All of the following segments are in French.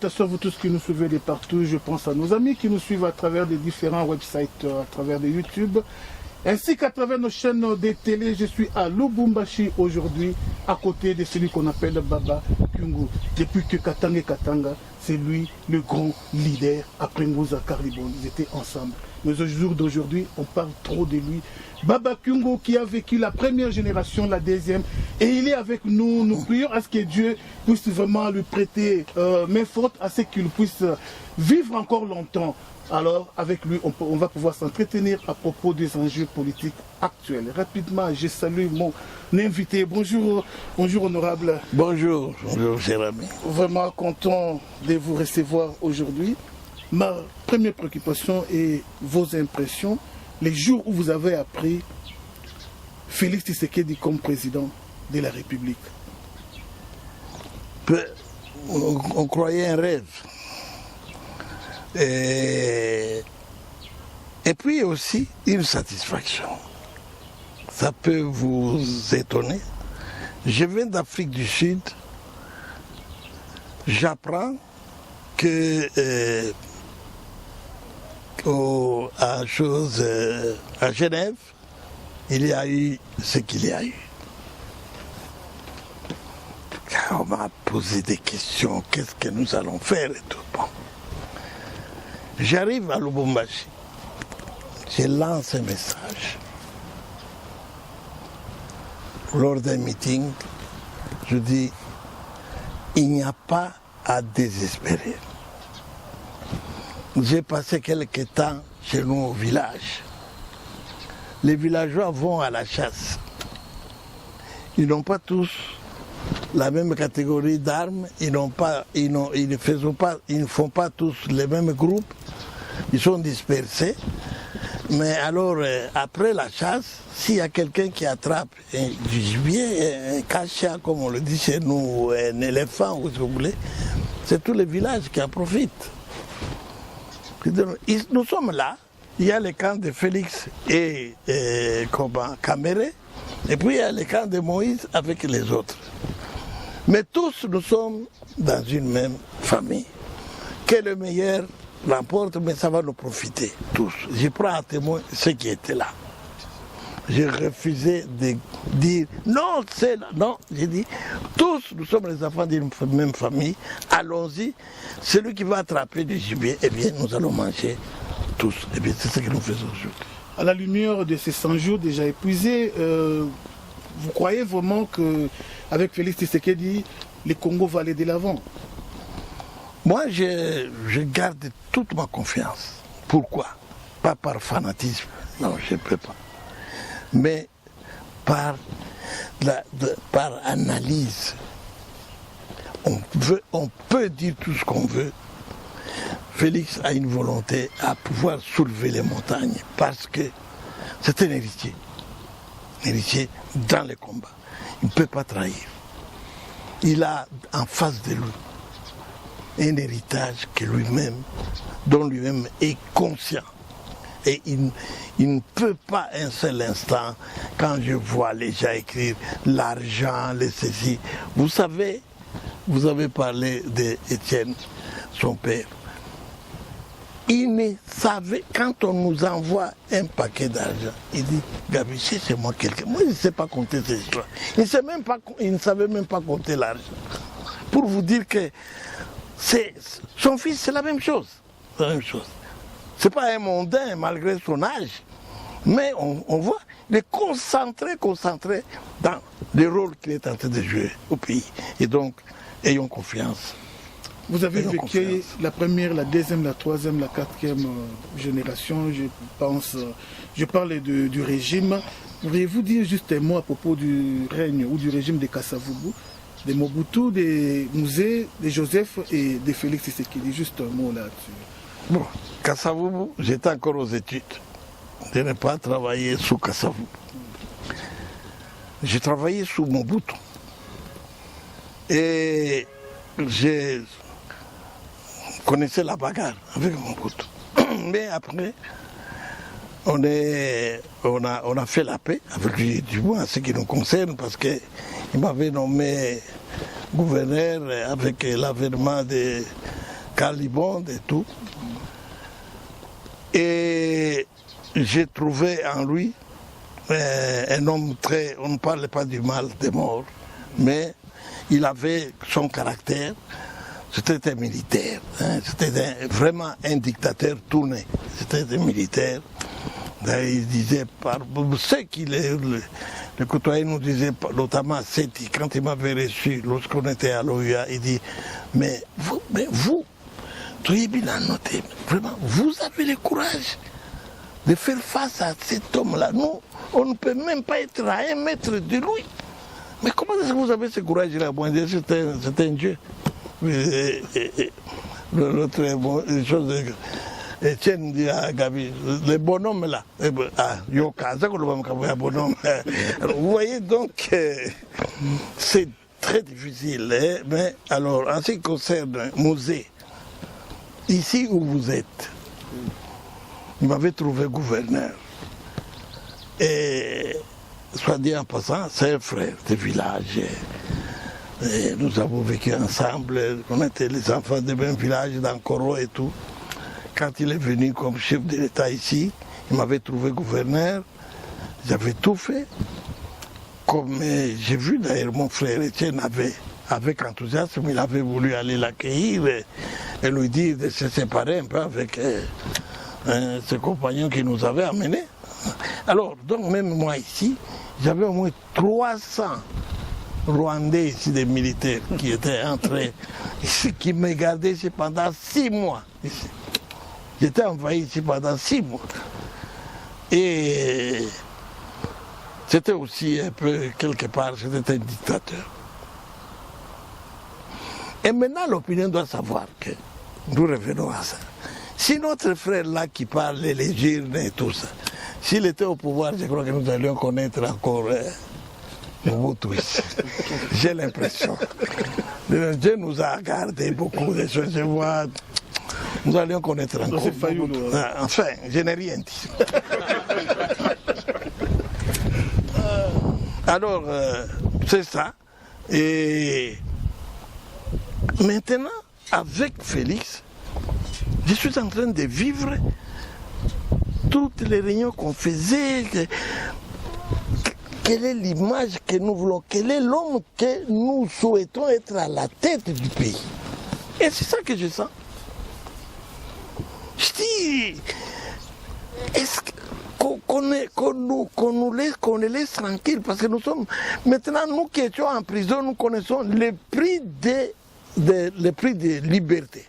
salutations à vous tous qui nous suivez de partout. Je pense à nos amis qui nous suivent à travers des différents websites, à travers des YouTube, ainsi qu'à travers nos chaînes de télé. Je suis à Lubumbashi aujourd'hui, à côté de celui qu'on appelle Baba Kyungu. Depuis que Katanga, c'est lui le grand leader après Nguza Karibon. Ils étaient ensemble. Mais au jour d'aujourd'hui, on parle trop de lui. Baba Kyungu qui a vécu la première génération, la deuxième, et il est avec nous. Nous prions à ce que Dieu puisse vraiment lui prêter main forte, à ce qu'il puisse vivre encore longtemps. Alors, avec lui, on va pouvoir s'entretenir à propos des enjeux politiques actuels. Rapidement, je salue mon invité. Bonjour, bonjour honorable. Bonjour, bonjour cher ami. Vraiment content de vous recevoir aujourd'hui. Ma première préoccupation est vos impressions. Les jours où vous avez appris Félix Tshisekedi comme président de la République. On croyait un rêve. Et puis aussi une satisfaction. Ça peut vous étonner. Je viens d'Afrique du Sud. J'apprends que à Genève, il y a eu ce qu'il y a eu. On m'a posé des questions, qu'est-ce que nous allons faire et tout. Bon. J'arrive à Lubumbashi, je lance un message. Lors d'un meeting, je dis, il n'y a pas à désespérer. J'ai passé quelques temps chez nous au village. Les villageois vont à la chasse. Ils n'ont pas tous la même catégorie d'armes, ils ne font pas tous les mêmes groupes, ils sont dispersés. Mais alors, après la chasse, s'il y a quelqu'un qui attrape un gibier, un cachat, comme on le dit chez nous, un éléphant, ou si vous voulez, c'est tous les villages qui en profitent. Nous sommes là, il y a le camp de Félix et Kamere, et puis il y a le camp de Moïse avec les autres. Mais tous nous sommes dans une même famille. Que le meilleur l'emporte, mais ça va nous profiter, tous. Je prends à témoin ceux qui étaient là. J'ai refusé de dire non, c'est là. Non, j'ai dit tous nous sommes les enfants d'une même famille, allons-y. Celui qui va attraper du gibier, eh bien nous allons manger tous. Eh bien c'est ce que nous faisons aujourd'hui. À la lumière de ces 100 jours déjà épuisés, vous croyez vraiment qu'avec Félix Tshisekedi, le Congo va aller de l'avant? Moi, je garde toute ma confiance. Pourquoi? Pas par fanatisme, non, je ne peux pas. Mais par analyse. On peut dire tout ce qu'on veut. Félix a une volonté à pouvoir soulever les montagnes parce que c'est un héritier. Un héritier dans les combats. Il ne peut pas trahir. Il a en face de lui un héritage que lui-même, dont lui-même est conscient. Et il ne peut pas un seul instant, quand je vois les gens écrire l'argent, les ceci. Vous savez, vous avez parlé d'Étienne, son père. Il ne savait, quand on nous envoie un paquet d'argent, il dit, Gabi, c'est moi quelqu'un. Moi, il ne sait pas compter ces choses. Il ne savait même pas compter l'argent. Pour vous dire que son fils, c'est la même chose. La même chose. Ce n'est pas un mondain malgré son âge, mais on voit, il est concentré dans le rôle qu'il est en train de jouer au pays. Et donc, ayons confiance. Vous avez vécu la première, la deuxième, la troisième, la quatrième génération, je pense, je parle du régime. Pourriez-vous dire juste un mot à propos du règne ou du régime de Kasavubu, de Mobutu, de Mouzé, de Joseph et de Félix Tshisekedi? Juste un mot là-dessus. Bon, Kasavubu, j'étais encore aux études. Je n'ai pas travaillé sous Kasavubu. J'ai travaillé sous Mobutu. Et j'ai connaissais la bagarre avec Mobutu. Mais après, on a fait la paix avec lui, du moins, ce qui nous concerne, parce qu'il m'avait nommé gouverneur avec l'avènement de Calibonde et tout. Et j'ai trouvé en lui un homme très... On ne parle pas du mal des morts, mais il avait son caractère. C'était un militaire, hein, c'était vraiment un dictateur tourné. C'était un militaire. Il disait, ceux qui le côtoyaient nous disaient, notamment Seti, quand il m'avait reçu, lorsqu'on était à l'OUA, il dit, mais vous, vraiment, vous avez le courage de faire face à cet homme-là. Nous, on ne peut même pas être à 1 mètre de lui. Mais comment est-ce que vous avez ce courage-là? Bon, c'est un Dieu. L'autre chose, Etienne dit à Gabi, le bonhomme là, Yoka, bonhomme. Vous voyez donc, c'est très difficile. Hein, mais alors, en ce qui concerne Musée, ici où vous êtes, il m'avait trouvé gouverneur. Et, soit dit en passant, c'est un frère de village. Et nous avons vécu ensemble, on était les enfants de même village dans Koro et tout. Quand il est venu comme chef de l'État ici, il m'avait trouvé gouverneur, j'avais tout fait. Comme j'ai vu d'ailleurs mon frère Etienne avec enthousiasme, il avait voulu aller l'accueillir et lui dire de se séparer un peu avec ses compagnons qui nous avaient amenés. Alors, donc même moi ici, j'avais au moins 300 Rwandais ici, des militaires qui étaient entrés ici, qui me gardaient ici pendant 6 mois. Ici. J'étais envahi ici pendant 6 mois. Et c'était aussi un peu, quelque part, c'était un dictateur. Et maintenant, l'opinion doit savoir que nous revenons à ça. Si notre frère là qui parle, les Girnes et tout ça, s'il était au pouvoir, je crois que nous allions connaître encore Mobutu ici. J'ai l'impression. Dieu nous a gardé beaucoup de choses. Je vois, nous allions connaître encore. Enfin, je n'ai rien dit. Alors, c'est ça. Et maintenant, avec Félix, je suis en train de vivre toutes les réunions qu'on faisait. Quelle est l'image que nous voulons? Quel est l'homme que nous souhaitons être à la tête du pays? Et c'est ça que je sens. Je dis, est-ce qu'on les laisse tranquilles? Parce que nous sommes, maintenant, nous qui étions en prison, nous connaissons le prix de liberté.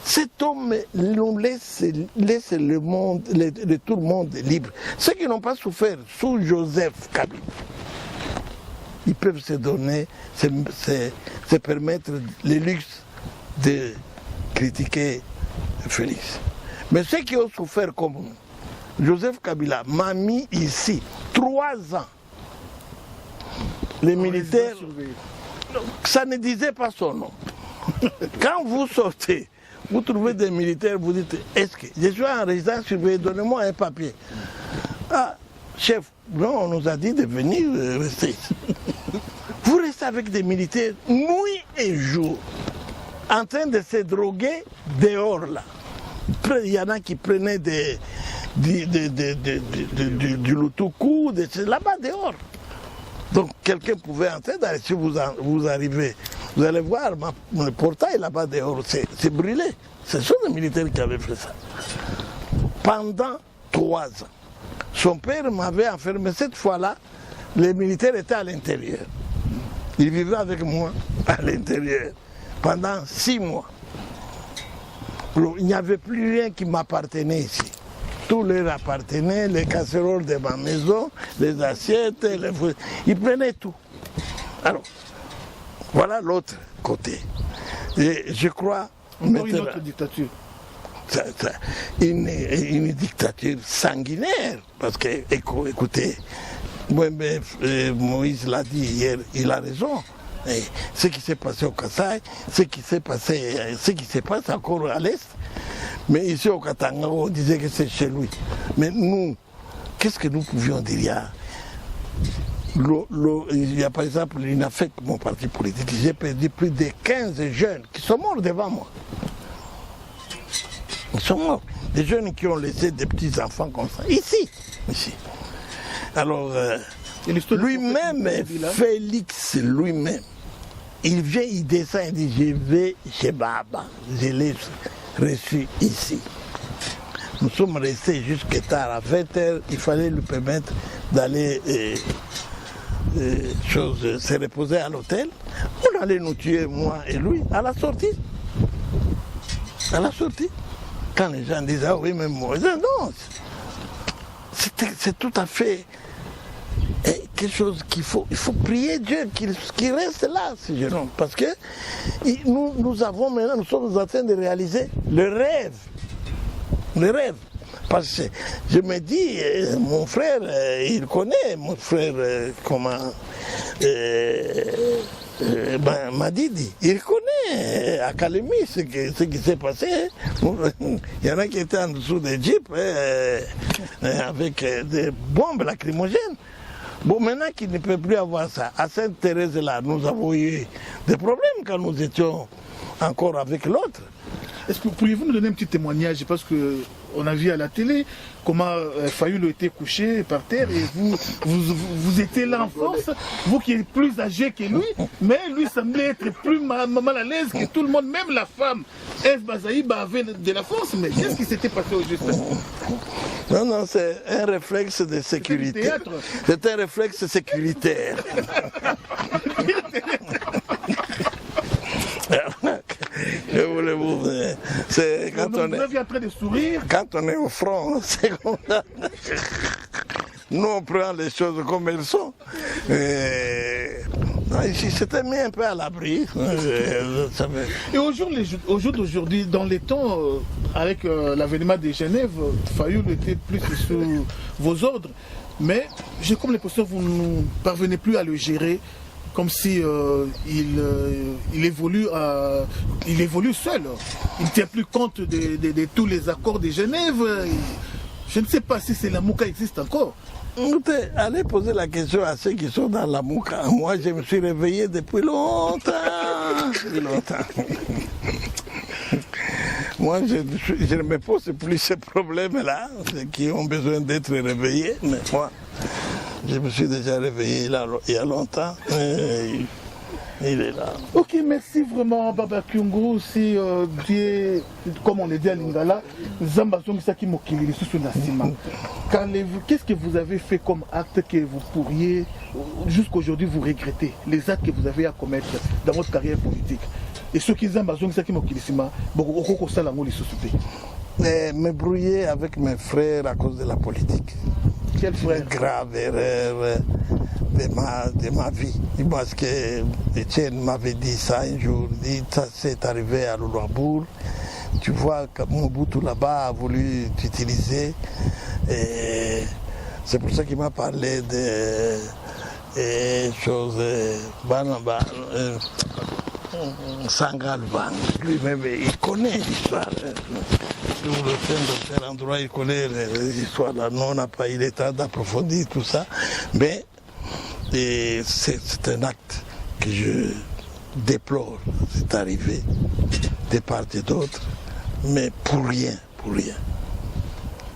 Cet homme nous laisse le monde, tout le monde libre. Ceux qui n'ont pas souffert sous Joseph Kabila, ils peuvent se donner, se permettre le luxe de critiquer Félix. Mais ceux qui ont souffert comme nous, Joseph Kabila m'a mis ici 3 ans. Les militaires, ça ne disait pas son nom. Quand vous sortez, vous trouvez des militaires, vous dites, est-ce que je suis en résidence surveillée, donnez-moi un papier. Ah, chef, non, on nous a dit de venir rester. Vous restez avec des militaires nuit et jour, en train de se droguer dehors là. Il y en a qui prenaient du Lutuku, là-bas dehors. Donc quelqu'un pouvait entrer, si vous arrivez, vous allez voir, le portail là-bas dehors, c'est brûlé. Ce sont les militaires qui avaient fait ça. Pendant 3 ans. Son père m'avait enfermé. Cette fois-là, les militaires étaient à l'intérieur. Ils vivaient avec moi à l'intérieur pendant 6 mois. Il n'y avait plus rien qui m'appartenait ici. Tout leur appartenait, les casseroles de ma maison, les assiettes, ils prenaient tout. Alors, voilà l'autre côté. Et je crois... Encore une autre dictature. Une dictature sanguinaire. Parce que, écoutez, Moïse l'a dit hier, il a raison. Et ce qui s'est passé au Kasaï, ce qui se passe encore à l'Est. Mais ici au Katanga, on disait que c'est chez lui. Mais nous, qu'est-ce que nous pouvions dire? Il y a par exemple l'INAFEC, mon parti politique, j'ai perdu plus de 15 jeunes qui sont morts devant moi. sont morts. Des jeunes qui ont laissé des petits-enfants comme ça, ici. Alors, lui-même, Félix lui-même, il vient, il descend, il dit, je vais chez Baba, je l'ai reçu ici. Nous sommes restés jusqu'à tard, à 20h, il fallait lui permettre d'aller se reposer à l'hôtel. On allait nous tuer, moi et lui, à la sortie. À la sortie. Quand les gens disent, ah oui, mais moi, non, c'est tout à fait quelque chose il faut prier Dieu qu'il reste là, ces jeunes, parce que nous avons maintenant, nous sommes en train de réaliser le rêve. Le rêve. Parce que je me dis, mon frère, il connaît, mon frère, Madidi, il connaît à Kalemi ce qui s'est passé. Il y en a qui étaient en dessous des jeeps avec des bombes lacrymogènes. Bon, maintenant qu'il ne peut plus avoir ça, à Sainte-Thérèse là, nous avons eu des problèmes quand nous étions encore avec l'autre. Est-ce que pourriez-vous nous donner un petit témoignage, parce qu'on a vu à la télé comment Fayoulou était couché par terre et vous étiez là en force, vous qui êtes plus âgé que lui, mais lui semblait être plus mal à l'aise que tout le monde, même la femme. Es Bazaïba avait de la force, mais qu'est-ce qui s'était passé au juste? Non, c'est un réflexe de sécurité. C'est un réflexe sécuritaire. C'est quand on est en train de sourire. Quand on est au front, c'est comme ça. Nous, on prend les choses comme elles sont. Ici, c'était mis un peu à l'abri. Et au jour d'aujourd'hui, dans les temps, avec l'avènement de Genève, Fayoulou était plus sous vos ordres. Mais j'ai comme l'impression que vous ne parvenez plus à le gérer, comme si il évolue seul. Il ne tient plus compte de tous les accords de Genève. Je ne sais pas si la Mouka existe encore. Allez poser la question à ceux qui sont dans la Mouka. Moi, je me suis réveillé depuis longtemps. Moi, je ne me pose plus ces problèmes-là, ceux qui ont besoin d'être réveillés. Mais moi, je me suis déjà réveillé là, il y a longtemps. Il est là. Ok, merci vraiment, Baba Kyungu. Si Dieu, comme on le dit à Lingala, Zambazong Saki Mokili, sous Nassima. Qu'est-ce que vous avez fait comme acte que vous pourriez, jusqu'aujourd'hui, vous regretter? Les actes que vous avez à commettre dans votre carrière politique. Et ceux qui Zambazong Saki Mokili, beaucoup ça la me brouiller avec mes frères à cause de la politique. Quel frère? Grave erreur de ma vie. Parce que Etienne m'avait dit ça un jour, ça c'est arrivé à Louloabour. Tu vois que Mobutu là-bas a voulu t'utiliser. C'est pour ça qu'il m'a parlé de choses. Sangal Bang. Lui-même, il connaît l'histoire. Le endroit, il connaît l'histoire. Nous, on n'a pas eu le temps d'approfondir tout ça. Mais c'est un acte que je déplore. C'est arrivé de part et d'autre, mais pour rien.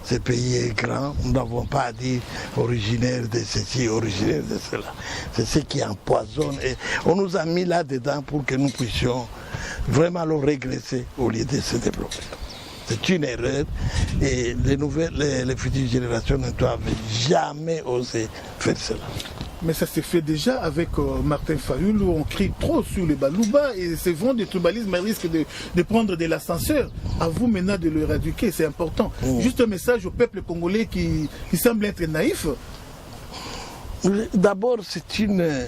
Ce pays est grand, nous n'avons pas dit originaire de ceci, originaire de cela. C'est ce qui empoisonne. Et on nous a mis là-dedans pour que nous puissions vraiment le régresser au lieu de se développer. C'est une erreur et les futures générations ne doivent jamais oser faire cela. Mais ça s'est fait déjà avec Martin Fayoulou, on crie trop sur le Balouba et ce vent de tribalisme risque de prendre de l'ascenseur. À vous maintenant de le éradiquer, c'est important. Juste un message au peuple congolais qui semble être naïf. D'abord, c'est une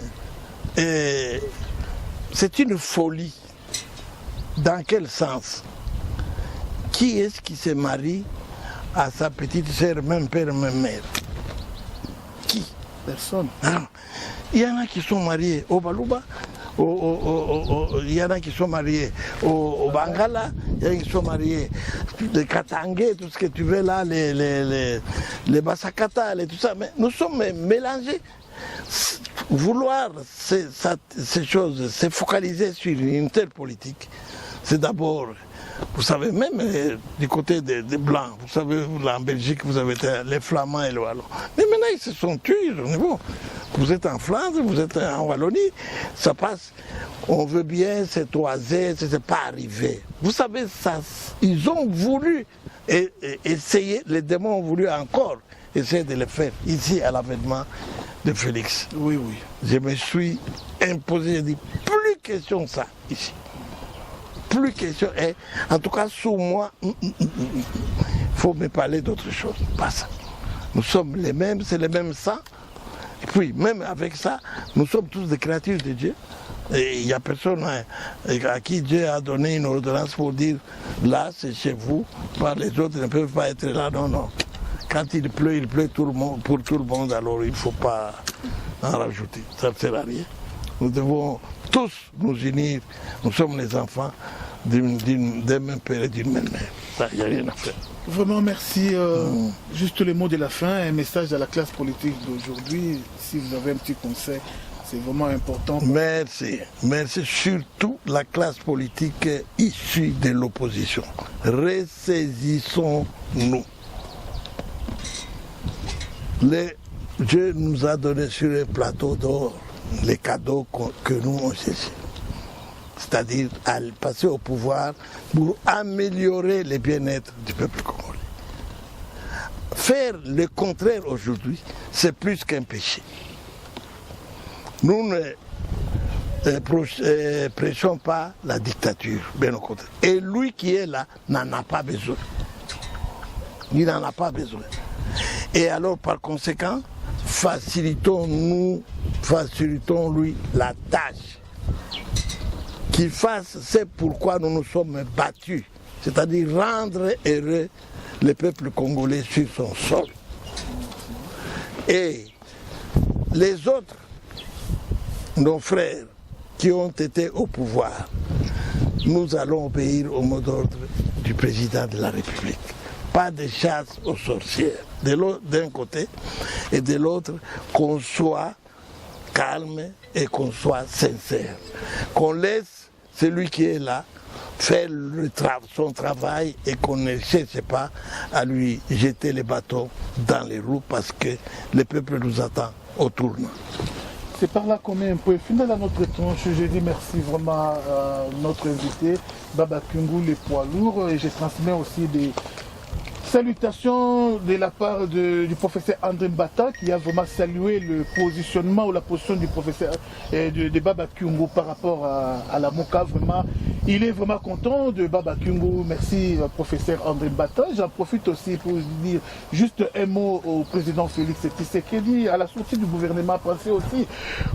folie. Dans quel sens? Qui est-ce qui se marie à sa petite sœur, même père, même mère? Qui? Personne. Alors, il y en a qui sont mariés au Balouba, il y en a qui sont mariés au Bangala, il y en a qui sont mariés de Katangé, tout ce que tu veux là, les Basakata, tout ça. Mais nous sommes mélangés. Vouloir ces choses, se focaliser sur une telle politique, c'est d'abord Vous savez, même du côté des Blancs, vous savez, là, en Belgique, vous avez les Flamands et les Wallons. Mais maintenant, ils se sont tués. Bon, vous êtes en Flandre, vous êtes en Wallonie, ça passe. On veut bien se toiser, ce n'est pas arrivé. Vous savez, ça, ils ont voulu essayer, les démons ont voulu encore essayer de le faire ici à l'avènement de Félix. Oui, oui. Je me suis imposé, j'ai dit, plus question de ça ici. Plus question, et en tout cas sous moi, il faut me parler d'autre chose, pas ça. Nous sommes les mêmes, c'est le même sang. Et puis même avec ça, nous sommes tous des créatures de Dieu. Et il n'y a personne à qui Dieu a donné une ordonnance pour dire là c'est chez vous, par les autres ne peuvent pas être là. Non, non. Quand il pleut tout le monde, pour tout le monde, alors il ne faut pas en rajouter. Ça ne sert à rien. Nous devons tous nous unir. Nous sommes les enfants d'un même père et d'une même mère. Ça, il n'y a rien à faire. Vraiment, merci. Juste le mot de la fin, un message à la classe politique d'aujourd'hui. Si vous avez un petit conseil, c'est vraiment important. Merci. Merci surtout la classe politique issue de l'opposition. Ressaisissons-nous. Dieu nous a donné sur un plateau d'or les cadeaux que nous on cherchait. C'est-à-dire à passer au pouvoir pour améliorer le bien-être du peuple congolais. Faire le contraire aujourd'hui, c'est plus qu'un péché. Nous ne prêchons pas la dictature, bien au contraire. Et lui qui est là n'en a pas besoin. Il n'en a pas besoin. Et alors, par conséquent, facilitons-lui la tâche. Qu'il fasse, c'est pourquoi nous nous sommes battus. C'est-à-dire rendre heureux le peuple congolais sur son sol. Et les autres, nos frères qui ont été au pouvoir, nous allons obéir au mot d'ordre du président de la République. Pas de chasse aux sorcières, d'un côté, et de l'autre, qu'on soit calme et qu'on soit sincère. Qu'on laisse celui qui est là faire son travail et qu'on ne cherche pas à lui jeter les bâtons dans les roues parce que le peuple nous attend au tournant. C'est par là qu'on met un point final à notre tranche. Je dis merci vraiment à notre invité, Baba Kyungu, les poids lourds, et je transmets aussi des salutations de la part du professeur André Mbata qui a vraiment salué le positionnement ou la position du professeur de Baba Kyungu par rapport à la MOCA. Vraiment, il est vraiment content de Baba Kyungu. Merci professeur André Mbata. J'en profite aussi pour dire juste un mot au président Félix Tshisekedi à la sortie du gouvernement. Pensez aussi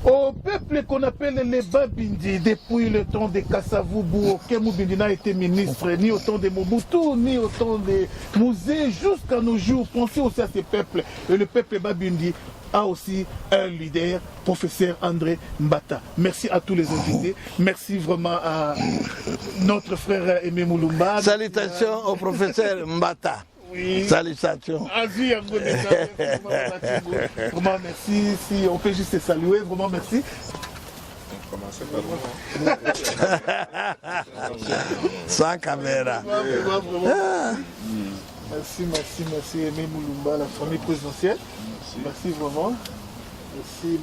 au peuple qu'on appelle les Babindi. Depuis le temps de Kassavubu, aucun Moubindi n'a été ministre, ni au temps de Mobutu, ni au temps de Mouzé. Jusqu'à nos jours, pensez aussi à ces peuples. Et le peuple Babindi a aussi un leader, professeur André Mbata. Merci à tous les invités. Merci vraiment à notre frère Aimé Moulumba. Salutations au professeur Mbata. Oui. Salutations. Vraiment merci. Si on peut juste se saluer, vraiment merci. Sans caméra. Merci Aimé Moulumba, la famille présidentielle. Merci vraiment. Merci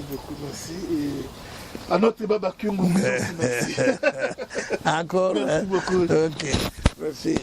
beaucoup, merci. Et à notre Baba Kyungu, merci. Encore. Merci beaucoup. Ok, merci.